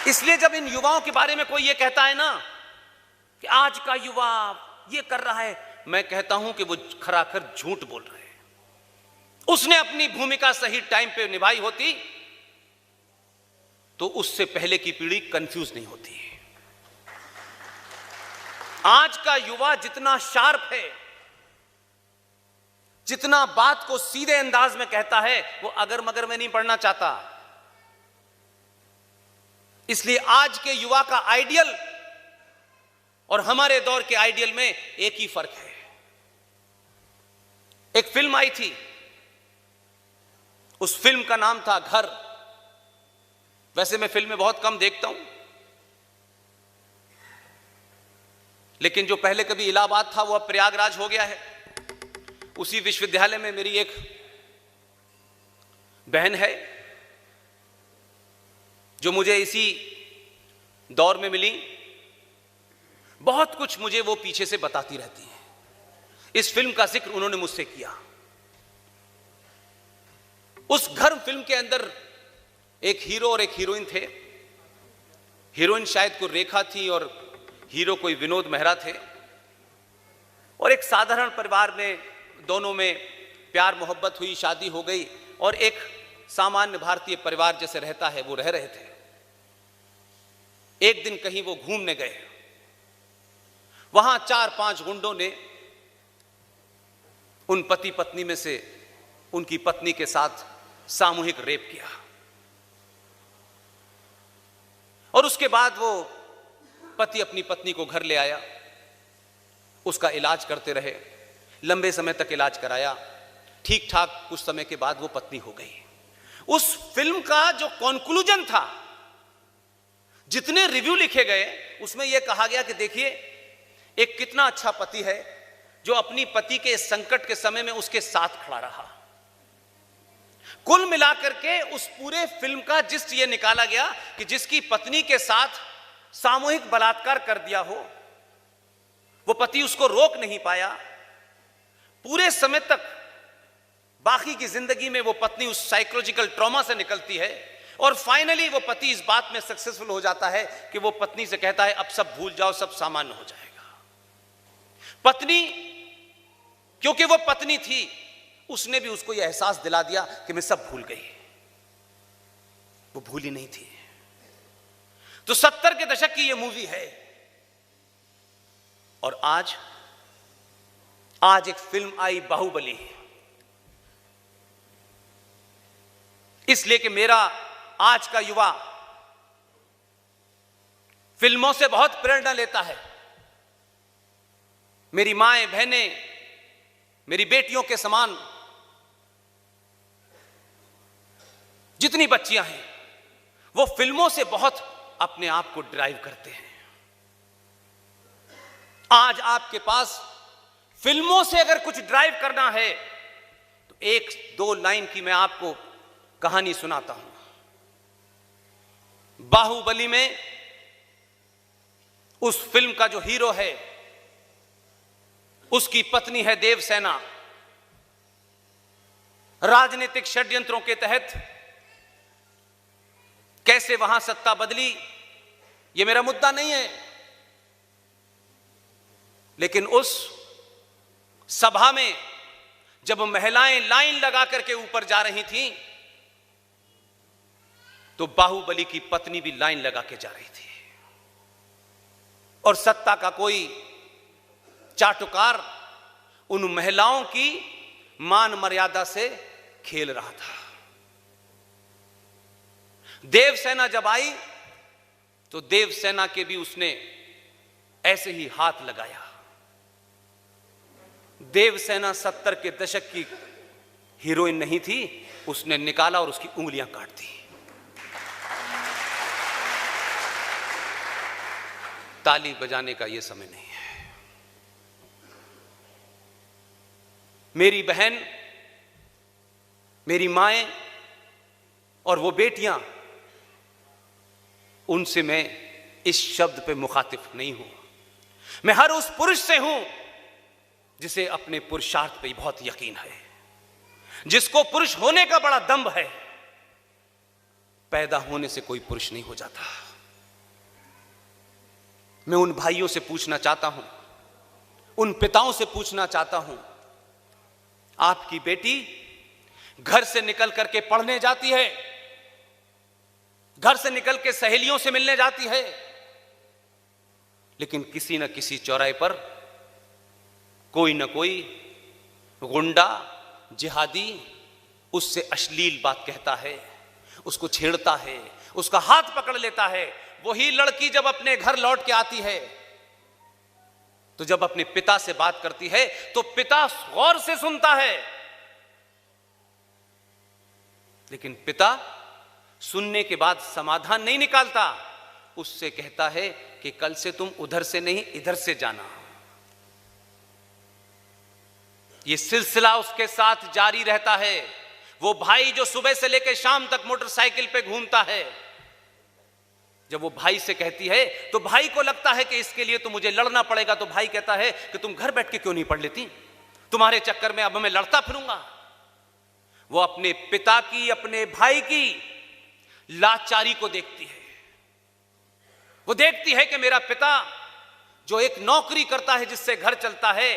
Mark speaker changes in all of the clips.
Speaker 1: इसलिए जब इन युवाओं के बारे में कोई ये कहता है ना कि आज का युवा ये कर रहा है, मैं कहता हूं कि वो खराखर झूठ बोल रहे हैं। उसने अपनी भूमिका सही टाइम पे निभाई होती तो उससे पहले की पीढ़ी कंफ्यूज नहीं होती। आज का युवा जितना शार्प है, जितना बात को सीधे अंदाज में कहता है, वो अगर मगर में नहीं पढ़ना चाहता। इसलिए आज के युवा का आइडियल और हमारे दौर के आइडियल में एक ही फर्क है। एक फिल्म आई थी, उस फिल्म का नाम था घर। वैसे मैं फिल्में बहुत कम देखता हूं, लेकिन जो पहले कभी इलाहाबाद था वो अब प्रयागराज हो गया है। उसी विश्वविद्यालय में मेरी एक बहन है जो मुझे इसी दौर में मिली। बहुत कुछ मुझे वो पीछे से बताती रहती है। इस फिल्म का जिक्र उन्होंने मुझसे किया। उस घर फिल्म के अंदर एक हीरो और एक हीरोइन थे। हीरोइन शायद कोई रेखा थी और हीरो कोई विनोद मेहरा थे। और एक साधारण परिवार में दोनों में प्यार मोहब्बत हुई, शादी हो गई और एक सामान्य भारतीय परिवार जैसे रहता है वो रह रहे थे। एक दिन कहीं वो घूमने गए, वहां 4-5 गुंडों ने उन पति पत्नी में से उनकी पत्नी के साथ सामूहिक रेप किया। और उसके बाद वो पति अपनी पत्नी को घर ले आया, उसका इलाज करते रहे, लंबे समय तक इलाज कराया। ठीक ठाक कुछ समय के बाद वो पत्नी हो गई। उस फिल्म का जो कंक्लूजन था, जितने रिव्यू लिखे गए, उसमें यह कहा गया कि देखिए एक कितना अच्छा पति है जो अपनी पति के संकट के समय में उसके साथ खड़ा रहा। कुल मिलाकर के उस पूरे फिल्म का जिस्ट ये निकाला गया कि जिसकी पत्नी के साथ सामूहिक बलात्कार कर दिया हो, वो पति उसको रोक नहीं पाया। पूरे समय तक बाकी की जिंदगी में वो पत्नी उस साइकोलॉजिकल ट्रॉमा से निकलती है और फाइनली वो पति इस बात में सक्सेसफुल हो जाता है कि वो पत्नी से कहता है अब सब भूल जाओ, सब सामान्य हो जाएगा। पत्नी, क्योंकि वो पत्नी थी, उसने भी उसको यह एहसास दिला दिया कि मैं सब भूल गई। वो भूली नहीं थी। तो 70 के दशक की यह मूवी है। और आज एक फिल्म आई बाहुबली। इसलिए कि मेरा आज का युवा फिल्मों से बहुत प्रेरणा लेता है। मेरी माएं, बहनें, मेरी बेटियों के समान जितनी बच्चियां हैं, वो फिल्मों से बहुत अपने आप को ड्राइव करते हैं। आज आपके पास फिल्मों से अगर कुछ ड्राइव करना है तो 1-2 लाइन की मैं आपको कहानी सुनाता हूं। बाहुबली में उस फिल्म का जो हीरो है, उसकी पत्नी है देवसेना। राजनीतिक षड्यंत्रों के तहत कैसे वहां सत्ता बदली, यह मेरा मुद्दा नहीं है, लेकिन उस सभा में जब महिलाएं लाइन लगा करके ऊपर जा रही थीं, तो बाहुबली की पत्नी भी लाइन लगा के जा रही थी। और सत्ता का कोई चाटुकार उन महिलाओं की मान मर्यादा से खेल रहा था। देवसेना जब आई तो देवसेना के भी उसने ऐसे ही हाथ लगाया। देवसेना 70 के दशक की हीरोइन नहीं थी, उसने निकाला और उसकी उंगलियां काट दी। ताली बजाने का यह समय नहीं है। मेरी बहन, मेरी माएं और वो बेटियां, उनसे मैं इस शब्द पे मुखातिब नहीं हूं। मैं हर उस पुरुष से हूं जिसे अपने पुरुषार्थ पे बहुत यकीन है, जिसको पुरुष होने का बड़ा दंभ है। पैदा होने से कोई पुरुष नहीं हो जाता। मैं उन भाइयों से पूछना चाहता हूं, उन पिताओं से पूछना चाहता हूं, आपकी बेटी घर से निकल करके पढ़ने जाती है, घर से निकल के सहेलियों से मिलने जाती है, लेकिन किसी न किसी चौराहे पर कोई न कोई गुंडा, जिहादी उससे अश्लील बात कहता है, उसको छेड़ता है, उसका हाथ पकड़ लेता है। वही लड़की जब अपने घर लौट के आती है तो जब अपने पिता से बात करती है तो पिता गौर से सुनता है, लेकिन पिता सुनने के बाद समाधान नहीं निकालता, उससे कहता है कि कल से तुम उधर से नहीं इधर से जाना। यह सिलसिला उसके साथ जारी रहता है। वो भाई जो सुबह से लेकर शाम तक मोटरसाइकिल पे घूमता है, जब वो भाई से कहती है तो भाई को लगता है कि इसके लिए तो मुझे लड़ना पड़ेगा, तो भाई कहता है कि तुम घर बैठ के क्यों नहीं पढ़ लेती, तुम्हारे चक्कर में अब मैं लड़ता फिरूंगा। वो अपने पिता की, अपने भाई की लाचारी को देखती है। वो देखती है कि मेरा पिता जो एक नौकरी करता है जिससे घर चलता है,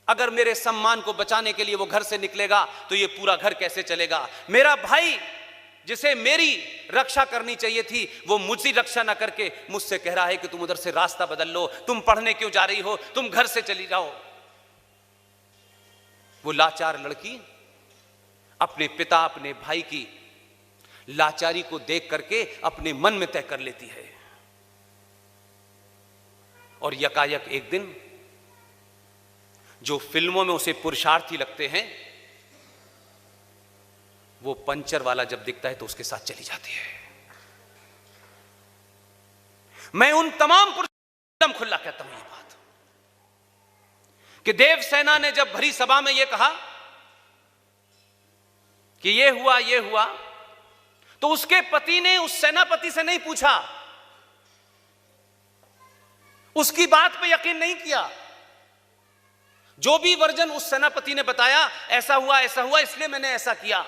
Speaker 1: अगर मेरे सम्मान को बचाने के लिए वो घर से निकलेगा तो ये पूरा घर कैसे चलेगा। मेरा भाई जिसे मेरी रक्षा करनी चाहिए थी वो मुझसे रक्षा ना करके मुझसे कह रहा है कि तुम उधर से रास्ता बदल लो, तुम पढ़ने क्यों जा रही हो, तुम घर से चली जाओ। वो लाचार लड़की अपने पिता, अपने भाई की लाचारी को देख करके अपने मन में तय कर लेती है, और यकायक एक दिन जो फिल्मों में उसे पुरुषार्थी लगते हैं, वो पंचर वाला जब दिखता है तो उसके साथ चली जाती है। मैं उन तमाम पुरुषों को खुला कहता हूं ये बात कि देवसेना ने जब भरी सभा में यह कहा कि ये हुआ, तो उसके पति ने उस सेनापति से नहीं पूछा, उसकी बात पे यकीन नहीं किया। जो भी वर्जन उस सेनापति ने बताया, ऐसा हुआ इसलिए मैंने ऐसा किया।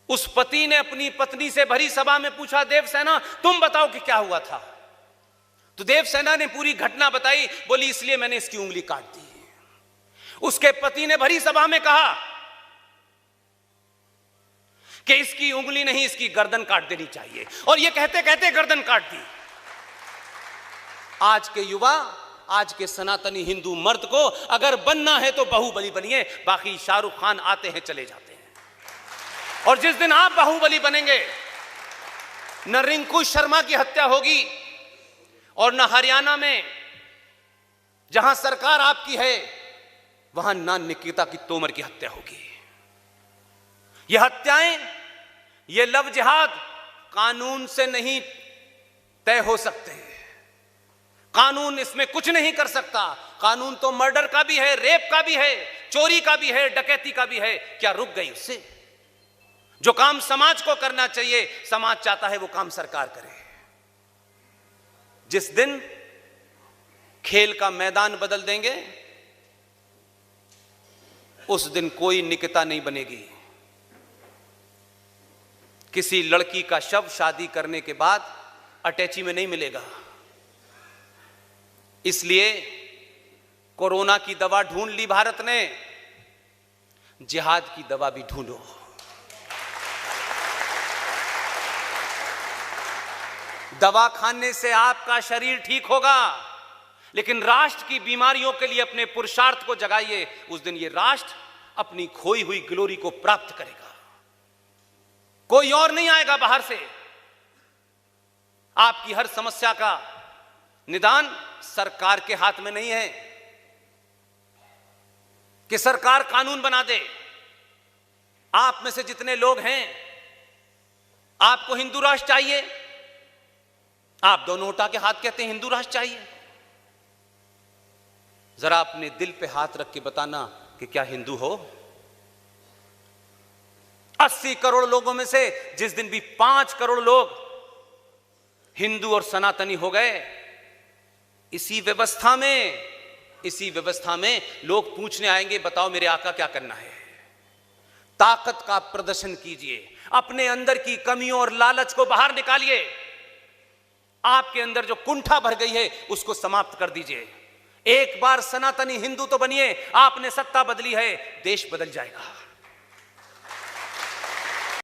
Speaker 1: उस पति ने अपनी पत्नी से भरी सभा में पूछा, देवसेना तुम बताओ कि क्या हुआ था। तो देवसेना ने पूरी घटना बताई, बोली इसलिए मैंने इसकी उंगली काट दी। उसके पति ने भरी सभा में कहा कि इसकी उंगली नहीं, इसकी गर्दन काट देनी चाहिए, और यह कहते कहते गर्दन काट दी। आज के युवा, आज के सनातनी हिंदू मर्द को अगर बनना है तो बाहुबली बनिए, बाकी शाहरुख खान आते हैं चले जाते हैं। और जिस दिन आप बाहुबली बनेंगे, न रिंकू शर्मा की हत्या होगी और न हरियाणा में जहां सरकार आपकी है वहां न निकिता की तोमर की हत्या होगी। यह हत्याएं, ये लव जिहाद कानून से नहीं तय हो सकते हैं। कानून इसमें कुछ नहीं कर सकता। कानून तो मर्डर का भी है, रेप का भी है, चोरी का भी है, डकैती का भी है। क्या रुक गई उससे? जो काम समाज को करना चाहिए, समाज चाहता है वो काम सरकार करे। जिस दिन खेल का मैदान बदल देंगे, उस दिन कोई निकिता नहीं बनेगी। किसी लड़की का शव शादी करने के बाद अटैची में नहीं मिलेगा। इसलिए कोरोना की दवा ढूंढ ली भारत ने, जिहाद की दवा भी ढूंढो। दवा खाने से आपका शरीर ठीक होगा, लेकिन राष्ट्र की बीमारियों के लिए अपने पुरुषार्थ को जगाइए। उस दिन ये राष्ट्र अपनी खोई हुई ग्लोरी को प्राप्त करेगा। कोई और नहीं आएगा बाहर से। आपकी हर समस्या का निदान सरकार के हाथ में नहीं है कि सरकार कानून बना दे। आप में से जितने लोग हैं, आपको हिंदू राष्ट्र चाहिए, आप दोनों उठा के हाथ कहते हैं हिंदू राष्ट्र चाहिए। जरा अपने दिल पे हाथ रख के बताना कि क्या हिंदू हो? 80 करोड़ लोगों में से जिस दिन भी 5 करोड़ लोग हिंदू और सनातनी हो गए, इसी व्यवस्था में लोग पूछने आएंगे, बताओ मेरे आका क्या करना है। ताकत का प्रदर्शन कीजिए, अपने अंदर की कमियों और लालच को बाहर निकालिए। आपके अंदर जो कुंठा भर गई है उसको समाप्त कर दीजिए। एक बार सनातनी हिंदू तो बनिए, आपने सत्ता बदली है, देश बदल जाएगा।